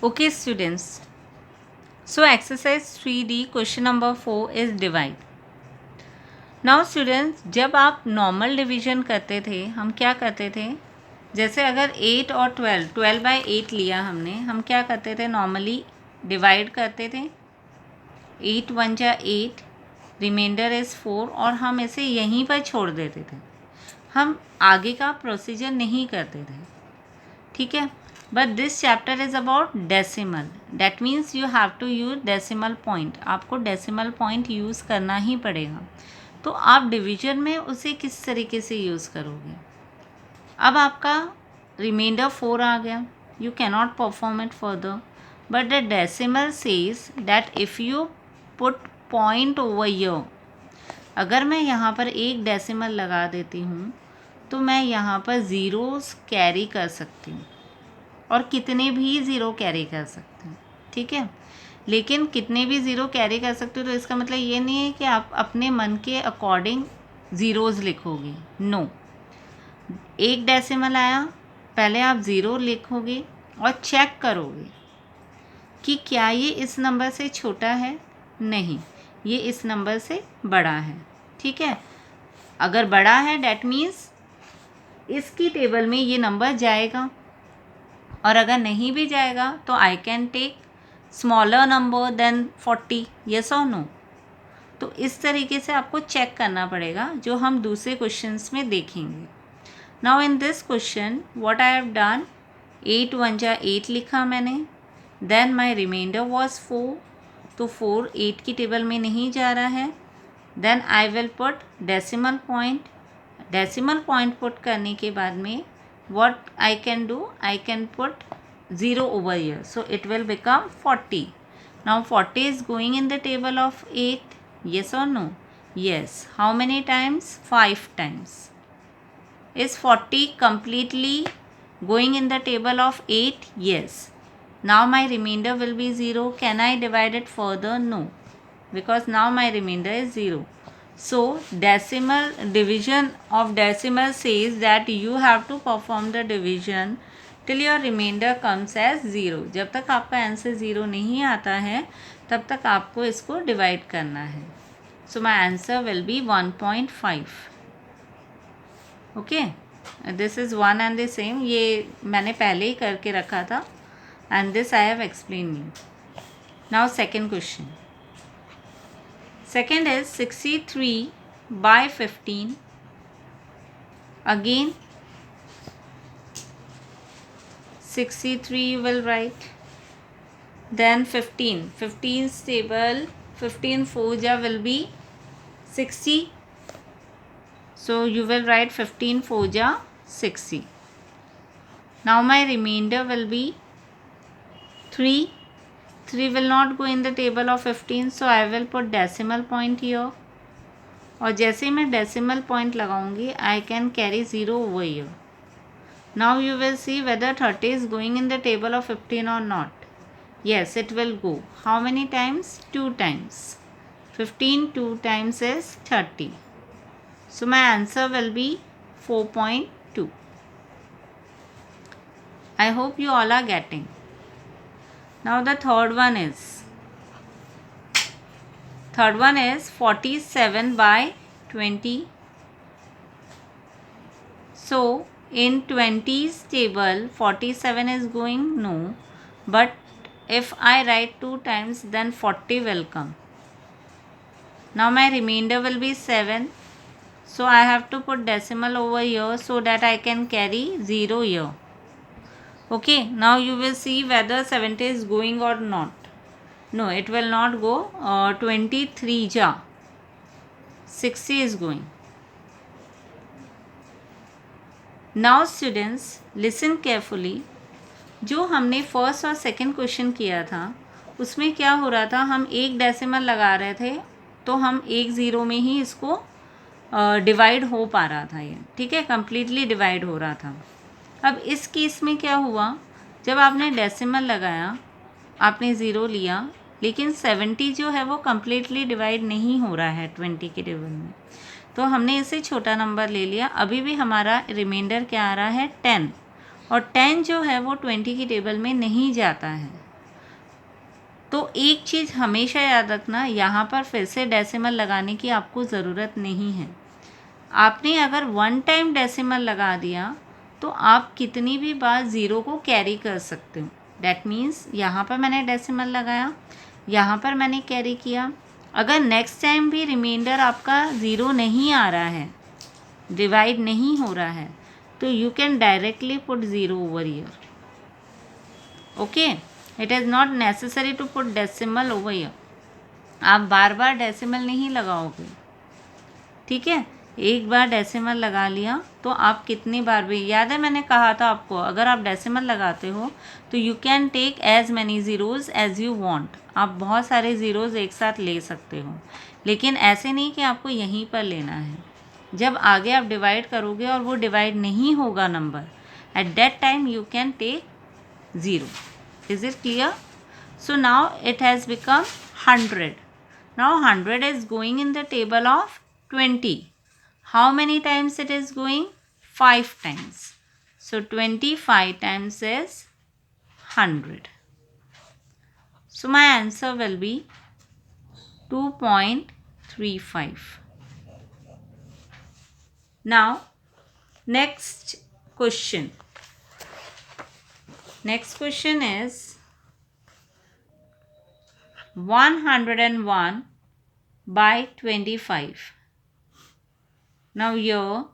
Okay students, so exercise 3D question number 4 is divide. Now students, जब आप normal division करते थे हम क्या करते थे, जैसे अगर 8 और 12/8 लिया हमने, हम क्या करते थे नॉर्मली डिवाइड करते थे. 8 1 जा 8, रिमाइंडर इज़ 4 और हम इसे यहीं पर छोड़ देते थे. हम आगे का प्रोसीजर नहीं करते थे, ठीक है. But this chapter is about decimal. That means you have to use decimal point. आपको डेसिमल पॉइंट यूज़ करना ही पड़ेगा. तो आप डिवीजन में उसे किस तरीके से यूज़ करोगे. अब आपका रिमाइंडर 4 आ गया, you cannot perform it further. But the decimal says that if you put point over here, अगर मैं यहाँ पर एक डेसिमल लगा देती हूँ तो मैं यहाँ पर ज़ीरोज़ कैरी कर सकती हूँ और कितने भी ज़ीरो कैरी कर सकते हैं, ठीक है. लेकिन कितने भी ज़ीरो कैरी कर सकते हो तो इसका मतलब ये नहीं है कि आप अपने मन के अकॉर्डिंग ज़ीरोज़ लिखोगे. नो, एक डेसिमल आया, पहले आप ज़ीरो लिखोगे और चेक करोगे कि क्या ये इस नंबर से छोटा है. नहीं, ये इस नंबर से बड़ा है, ठीक है. अगर बड़ा है डैट मीन्स इसकी टेबल में ये नंबर जाएगा, और अगर नहीं भी जाएगा तो I can take smaller number than 40. Yes और नो. तो इस तरीके से आपको चेक करना पड़ेगा, जो हम दूसरे क्वेश्चंस में देखेंगे. Now in this question what I have done, 8 1 जा 8 लिखा मैंने, देन माय रिमाइंडर वाज 4. तो 4 8 की टेबल में नहीं जा रहा है. Then I will put decimal point. Decimal point put करने के बाद में what I can do, I can put 0 over here, so it will become 40. Now 40 is going in the table of 8. Yes or no? Yes. How many times? 5 times. Is 40 completely going in the table of 8? Yes. Now my remainder will be 0. Can I divide it further? No, because now my remainder is 0. So decimal division of decimal says that you have to perform the division till your remainder comes as 0. जब तक आपका answer 0 नहीं आता है तब तक आपको इसको डिवाइड करना है. So my answer will be 1.5. Okay, this is one and the same. ये मैंने पहले ही करके रखा था and this I have explain you. Now second question. Second is 63/15. Again 63 you will write. Then 15. 15's table, 15 4 will be 60. So you will write 15 4 60. Now my remainder will be 3. 3 will not go in the table of 15, so I will put decimal point here. और जैसे मैं decimal point लगाऊंगी I can carry 0 over here. Now you will see whether 30 is going in the table of 15 or not. Yes, it will go. How many times? 2 times. 15 2 times is 30. So my answer will be 4.2. I hope you all are getting. Now the third one is 47/20. So in 20's table 47 is going, no, but if I write 2 times then 40 will come. Now my remainder will be 7, so I have to put decimal over here so that I can carry 0 here. Okay, now you will see whether 70 is going or not. No, it will not go. 23 ja 60 is going. Now students listen carefully. जो हमने first और second question किया था उसमें क्या हो रहा था, हम एक डेसिमल लगा रहे थे तो हम एक ज़ीरो में ही इसको डिवाइड हो पा रहा था ये, ठीक है, कम्प्लीटली डिवाइड हो रहा था. अब इस केस में क्या हुआ, जब आपने डेसिमल लगाया आपने ज़ीरो लिया, लेकिन 70 जो है वो कम्प्लीटली डिवाइड नहीं हो रहा है 20 के टेबल में, तो हमने इसे छोटा नंबर ले लिया. अभी भी हमारा रिमाइंडर क्या आ रहा है 10, और 10 जो है वो 20 की टेबल में नहीं जाता है. तो एक चीज़ हमेशा याद रखना, यहाँ पर फिर से डेसिमल लगाने की आपको ज़रूरत नहीं है। आपने अगर 1 टाइम डेसिमल लगा दिया तो आप कितनी भी बार ज़ीरो को कैरी कर सकते हो। डैट मीन्स यहाँ पर मैंने डेसिमल लगाया, यहाँ पर मैंने कैरी किया। अगर नेक्स्ट टाइम भी रिमाइंडर आपका ज़ीरो नहीं आ रहा है, डिवाइड नहीं हो रहा है, तो you can directly put zero over here. Okay, it is not necessary to put decimal over here. आप बार बार डेसिमल नहीं लगाओगे, ठीक है। एक बार डेसिमल लगा लिया तो आप कितनी बार भी, याद है मैंने कहा था आपको, अगर आप डेसिमल लगाते हो तो you can take as many zeros as you want. आप बहुत सारे ज़ीरोज़ एक साथ ले सकते हो, लेकिन ऐसे नहीं कि आपको यहीं पर लेना है। जब आगे आप डिवाइड करोगे और वो डिवाइड नहीं होगा number, at that time you can take zero. Is it clear? So now it has become 100. Now 100 is going in the table of 20. How many times it is going? 5 times. So 25 times is 100. So my answer will be 2.35. Now next question. Next question is 101 by 25. Now here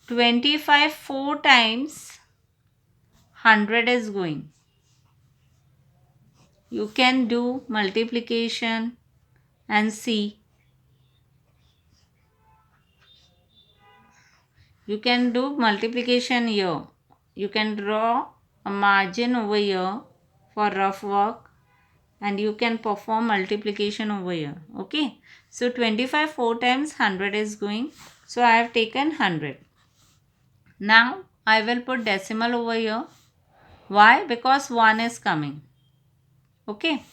25 4 times 100 is going. You can do multiplication and see. You can do multiplication here. You can draw a margin over here for rough work, and you can perform multiplication over here. Okay. So 25 4 times 100 is going. So I have taken 100. Now I will put decimal over here. Why? Because 1 is coming. Okay.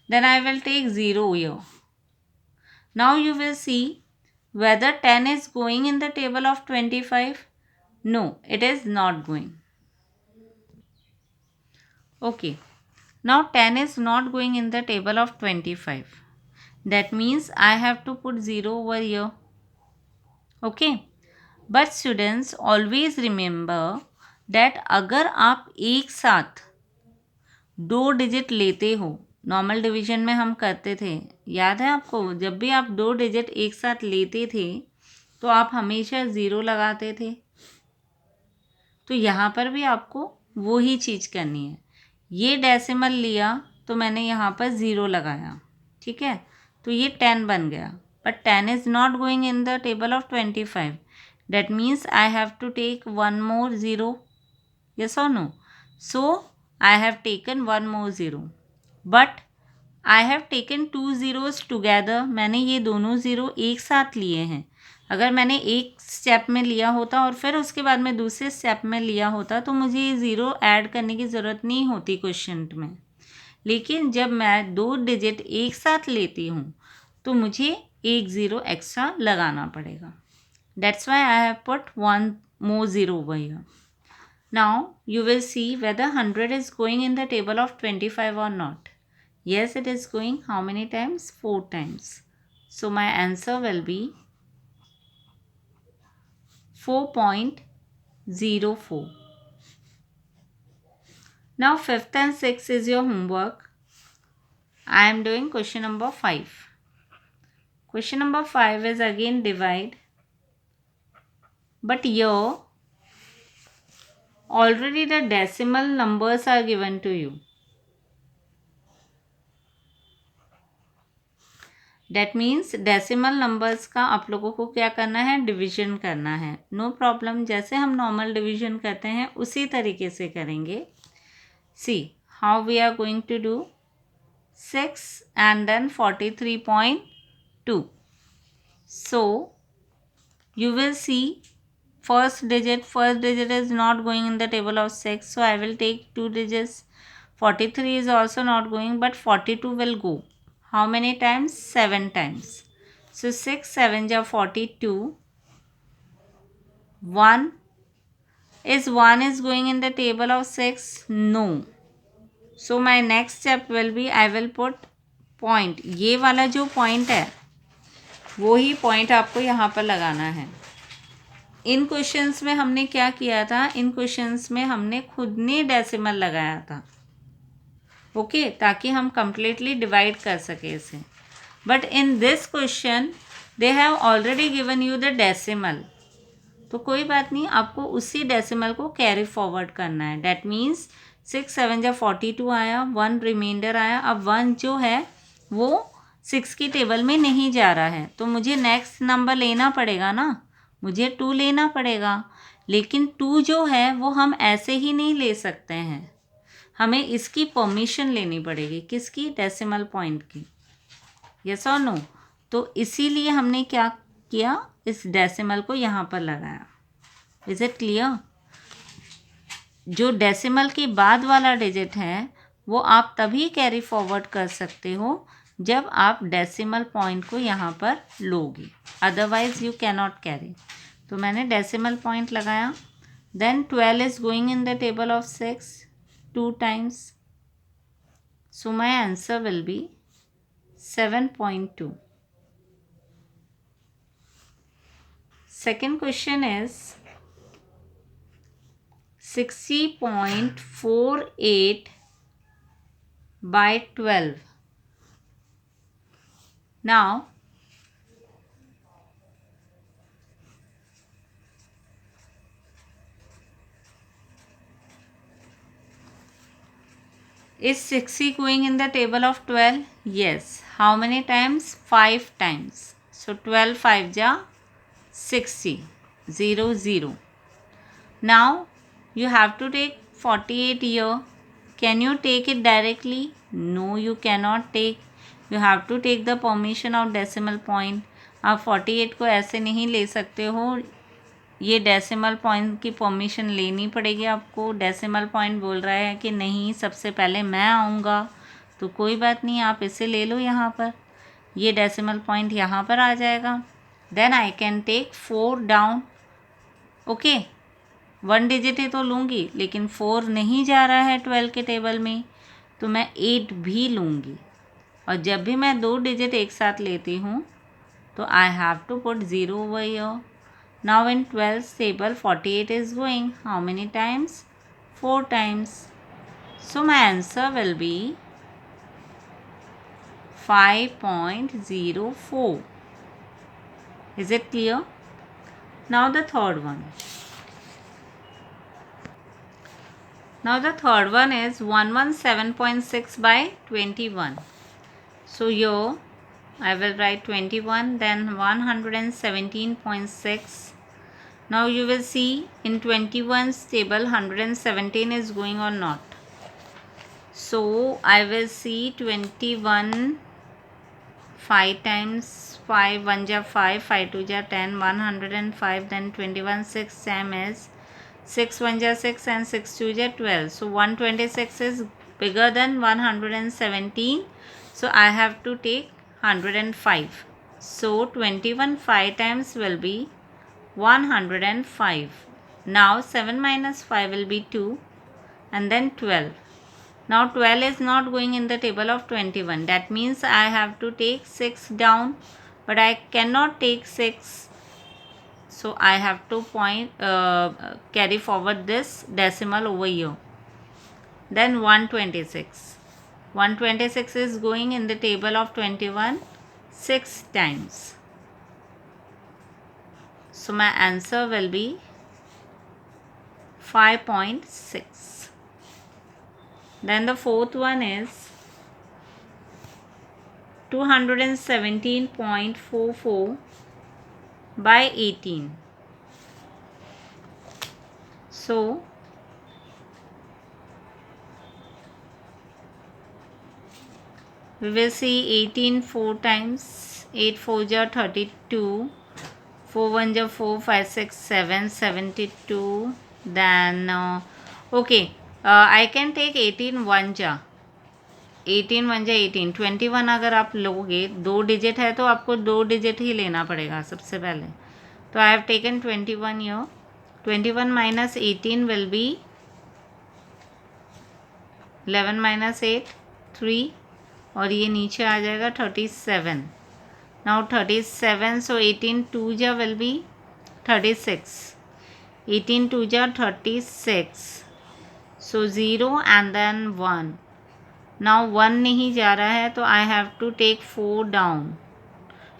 Then I will take 0 here. Now you will see whether 10 is going in the table of 25. No, it is not going. Okay. Now 10 is not going in the table of 25. That means I have to put 0 over here. Okay. But students, always remember that अगर आप एक साथ 2 digit लेते हो, normal division में हम करते थे, याद है आपको, जब भी आप 2 डिजिट एक साथ लेते थे तो आप हमेशा 0 लगाते थे। तो यहाँ पर भी आपको वो ही चीज़ करनी है। ये डेसिमल लिया तो मैंने यहाँ पर 0 लगाया, ठीक है, तो ये 10 बन गया। But 10 is not going in the table of 25. That means I have to take one more 0. Yes or no? So I have taken one more 0. But I have taken 2 zeros together. मैंने ये दोनों 0 एक साथ लिए हैं। अगर मैंने एक स्टेप में लिया होता और फिर उसके बाद में दूसरे स्टेप में लिया होता तो मुझे ये 0 ऐड करने की ज़रूरत नहीं होती क्वेश्चन में। लेकिन जब मैं 2 डिजिट एक साथ लेती हूँ तो मुझे एक 0 एक्स्ट्रा लगाना पड़ेगा। That's why I have put one more 0 over here. Now you will see whether 100 is going in the table of 25 or not. Yes, it is going. How many times? 4 times. So my answer will be 4.04. Now 5th and 6th is your homework. I am doing question number 5. Question number 5 is again divide. But here already the decimal numbers are given to you. That means decimal numbers का आप लोगों को क्या करना है? Division करना है। No problem, जैसे हम नॉर्मल डिवीजन करते हैं उसी तरीके से करेंगे। See how we are going to do 6 and then 43.2. So you will see first digit is not going in the table of 6, so I will take 2 digits. 43 is also not going, but 42 will go. How many times? 7 times. So 6 7 are 42. 1 is going in the table of 6? No. So my next step will be I will put point, ये वाला जो point है वो ही point आपको यहाँ पर लगाना है। इन क्वेश्चंस में हमने क्या किया था, इन क्वेश्चंस में हमने खुद ने डेसिमल लगाया था, ओके, ताकि हम कंप्लीटली डिवाइड कर सके इसे। But in this question they have already given you the decimal, तो कोई बात नहीं, आपको उसी डेसिमल को कैरी फॉरवर्ड करना है। डैट मीन्स 6 7 जा 42 आया, 1 रिमाइंडर आया। अब 1 जो है वो 6 की टेबल में नहीं जा रहा है, तो मुझे नेक्स्ट नंबर लेना पड़ेगा ना, मुझे 2 लेना पड़ेगा। लेकिन 2 जो है वो हम ऐसे ही नहीं ले सकते हैं, हमें इसकी परमिशन लेनी पड़ेगी। किसकी? डेसिमल पॉइंट की। यस और नो? तो इसीलिए हमने क्या किया, इस डेसिमल को यहाँ पर लगाया। Is it clear? जो डेसिमल के बाद वाला डिजिट है वो आप तभी कैरी फॉरवर्ड कर सकते हो जब आप डेसिमल पॉइंट को यहाँ पर लोगे, अदरवाइज यू कैनॉट कैरी। तो मैंने डेसिमल पॉइंट लगाया। Then 12 is going in the table of 6 2 times, so my answer will be 7.2. Second question is 60.48 by 12. Now is 60 going in the table of 12? Yes. How many times? 5 times. So 12 5 ja 60, 0 0. Now you have to take 48 here. Can you take it directly? No, you cannot take. You have to take the permission of decimal point. आप 48 को ऐसे नहीं ले सकते हो, ये decimal point की permission लेनी पड़ेगी आपको। डेसिमल पॉइंट बोल रहा है कि नहीं, सबसे पहले मैं आऊँगा, तो कोई बात नहीं, आप इसे ले लो यहाँ पर, ये डेसिमल पॉइंट यहाँ पर आ जाएगा। Then I can take 4 down. Okay, 1 digit ही तो लूँगी, लेकिन 4 नहीं जा रहा है 12 के टेबल में, तो मैं 8 भी लूँगी। और जब भी मैं 2 डिजिट एक साथ लेती हूँ तो I have to put 0 over here. Now in 12's table 48 is going how many times? 4 times. So my answer will be 5.04. Is it clear? Now the third one. Now the third one is 117.6 by 21. So here I will write 21, then 117.6. Now you will see in 21's table 117 is going or not. So I will see 21 5 times, 5 1 ja 5, 5 2 ja 10, 105. Then 21 6 same as 6 1 ja 6 and 6 2 ja 12. So 126 is bigger than 117. So I have to take 105. So 21 5 times will be 105. Now 7 minus 5 will be 2 and then 12. Now 12 is not going in the table of 21. That means I have to take 6 down, but I cannot take 6. So I have to carry forward this decimal over here. Then 126. 126 is going in the table of 21 6 times. So my answer will be 5.6. Then the fourth one is 217.44 by 18. So we will see 18 4 times. 8 4 ja 32. 4 1 ja 4, 5 6 7, 72. Then okay, I can take 18 1 ja 18 1 ja 18, 21 अगर आप लोगे, 2 digit है तो आपको 2 digit ही लेना पड़ेगा सबसे पहले। तो I have taken 21 here. 21 minus 18 will be 11 minus 8 3 और ये नीचे आ जाएगा 37. नाउ 37, so 18 2 जा will be 36. 18 2 जा 36. So 0 and then 1. Now 1 नहीं जा रहा है तो I have to take 4 down.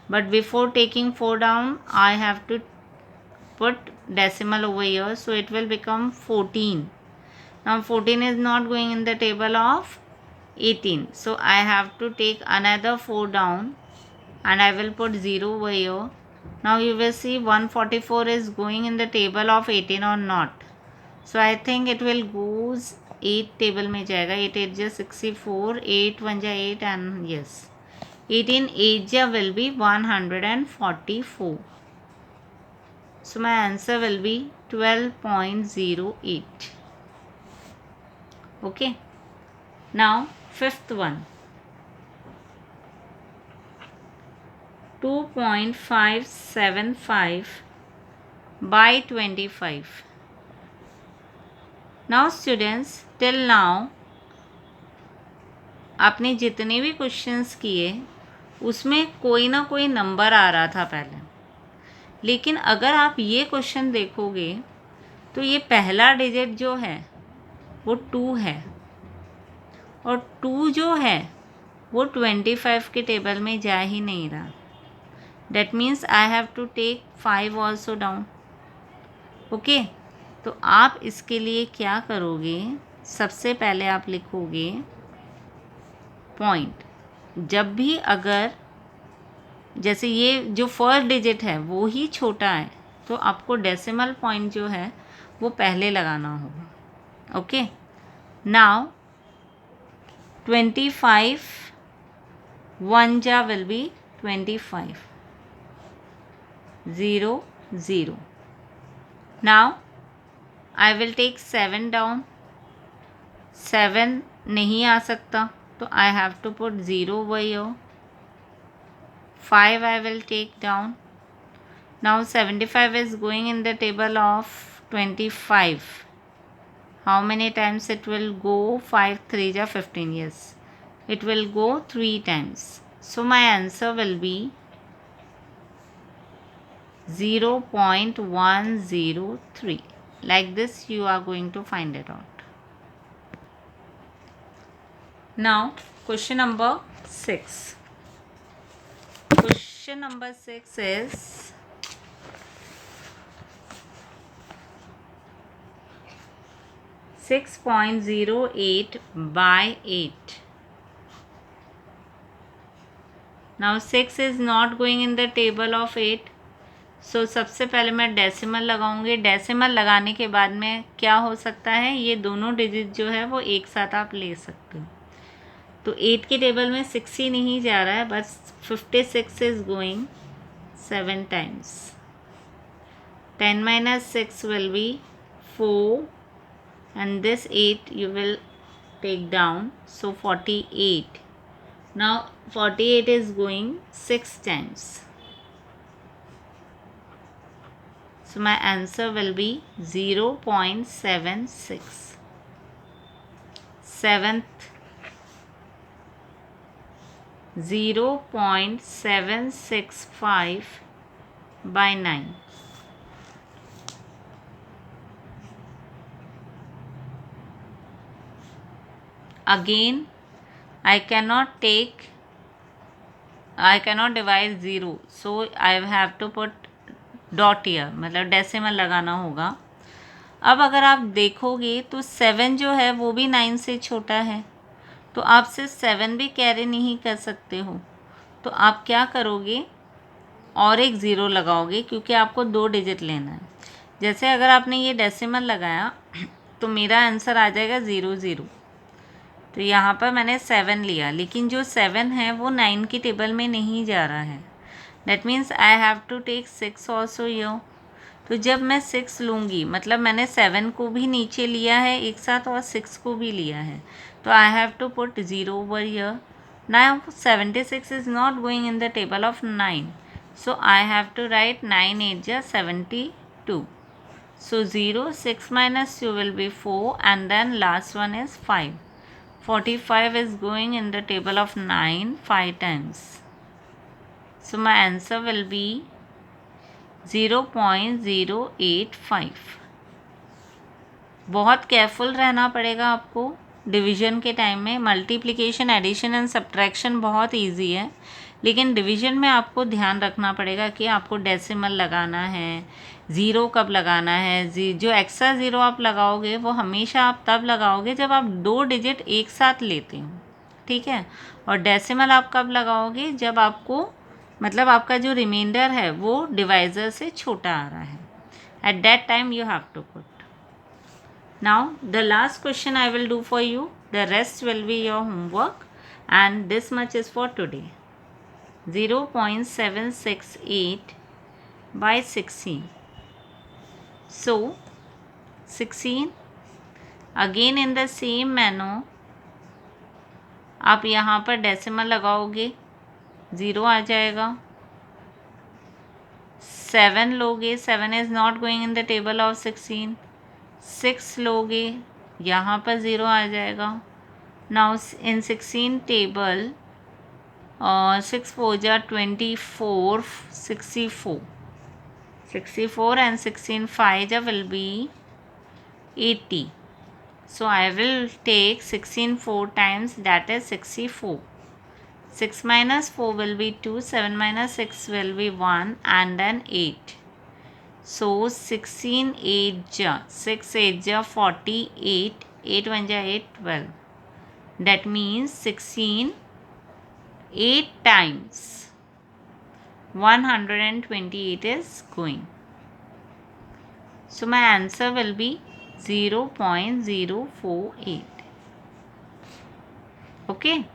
But before taking 4 down, I have to put decimal over here. So it will become 14. Now 14 is not going in the table of 18. So I have to take another 4 down and I will put 0 over here. Now you will see 144 is going in the table of 18 or not. So I think it will goes 8 table में जाएगा. 8 8 जा 64, 8 1 जा 8 and yes 18 8 जा will be 144. So my answer will be 12.08. Okay. Now fifth one, 2.575 by 25. Now students, till now आपने जितने भी questions किए उसमें कोई ना कोई नंबर आ रहा था पहले, लेकिन अगर आप ये क्वेश्चन देखोगे तो ये पहला डिजिट जो है वो 2 है और 2 जो है वो 25 के टेबल में जा ही नहीं रहा. That means I have to take 5 also down. Okay, तो आप इसके लिए क्या करोगे, सबसे पहले आप लिखोगे पॉइंट. जब भी अगर जैसे ये जो फर्स्ट डिजिट है वो ही छोटा है तो आपको डेसिमल पॉइंट जो है वो पहले लगाना होगा. ओके, नाउ 25 1 जा will be 25 0 0. Now I will take 7 down. 7 नहीं आ सकता तो I have to put 0 over here. 5 I will take down. Now 75 is going in the table of 25. How many times it will go? 5 3 ja 15. Yes, it will go 3 times. So my answer will be 0.103. Like this you are going to find it out. Now question number 6. Question number 6 is 6.08 by 8. Now 6 is not going in the table of 8. So सबसे पहले मैं decimal लगाऊंगी. Decimal लगाने के बाद में क्या हो सकता है, ये दोनों डिजिट जो है वो एक साथ आप ले सकते हो. तो 8 के टेबल में 6 ही नहीं जा रहा है, बस 56 is going 7 times. 10 minus 6 will be 4 and this 8 you will take down, so 48. Now 48 is going 6 times. So my answer will be 0.76. Seventh, 0.765 by 9. Again I cannot divide 0, so I have to put dot year, मतलब decimal लगाना होगा. अब अगर आप देखोगे तो 7 जो है वो भी 9 से छोटा है, तो आप सिर्फ 7 भी कैरी नहीं कर सकते हो. तो आप क्या करोगे, और एक 0 लगाओगे क्योंकि आपको 2 डिजिट लेना है. जैसे अगर आपने ये डेसिमल लगाया तो मेरा आंसर आ जाएगा 0 0. तो यहाँ पर मैंने 7 लिया, लेकिन जो 7 है वो 9 की टेबल में नहीं जा रहा है. That means I have to take 6 also here. तो जब मैं 6 लूँगी, मतलब मैंने 7 को भी नीचे लिया है एक साथ और 6 को भी लिया है, तो I have to put 0 over here. Now 76 is not going in the table of 9. So I have to write 9 8 ja 72. So 0, 6 minus 2 will be 4 and then last one is 5. 45 is going in the table of 9 5 times. So my answer will be 0.085. बहुत careful रहना पड़ेगा आपको division के time में. Multiplication, addition and subtraction बहुत easy है, लेकिन division में आपको ध्यान रखना पड़ेगा कि आपको डेसिमल लगाना है, ज़ीरो कब लगाना है. जो एक्स्ट्रा ज़ीरो आप लगाओगे वो हमेशा आप तब लगाओगे जब आप 2 डिजिट एक साथ लेते हो, ठीक है. और डेसिमल आप कब लगाओगे, जब आपको मतलब आपका जो रिमाइंडर है वो डिवाइज़र से छोटा आ रहा है. At that time you have to put. Now the last question I will do for you. The rest will be your homework, and this much is for today. 0.768 by 16. So 16 again in the same manner आप यहाँ पर decimal लगाओगे, zero आ जाएगा. 7 लोगे, 7 is not going in the table of 16. 6 लोगे, यहाँ पर zero आ जाएगा. नाउ इन 16 टेबल 6 4 जा 24, 64 and 16 5 जा will be 80. So I will take 16 4 times, that is 64. 6 minus 4 will be 2, 7 minus 6 will be 1, and then 8. So 16 8 ja 6 8 ja 48, 8 1 ja 8, 12. That means 16 8 times 128 is going. So my answer will be 0.048. Okay.